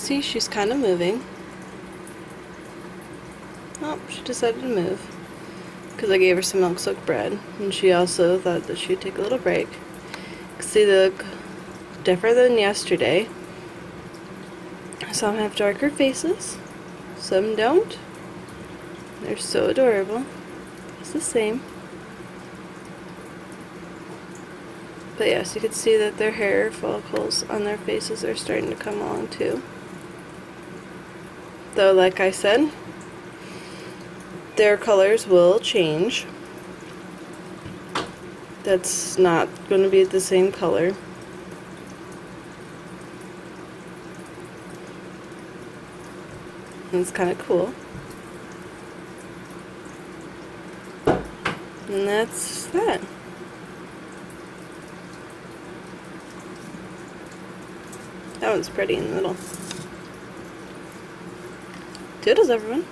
See, she's kind of moving. Oh, she decided to move. Because I gave her some milk soaked bread. And she also thought that she'd take a little break. See, they look different than yesterday. Some have darker faces. Some don't. They're so adorable. It's the same. But yes, you can see that their hair follicles on their faces are starting to come along too. Though, like I said, their colors will change. That's not going to be the same color. And it's kind of cool. And that's that. That one's pretty in the middle. Toodles, everyone.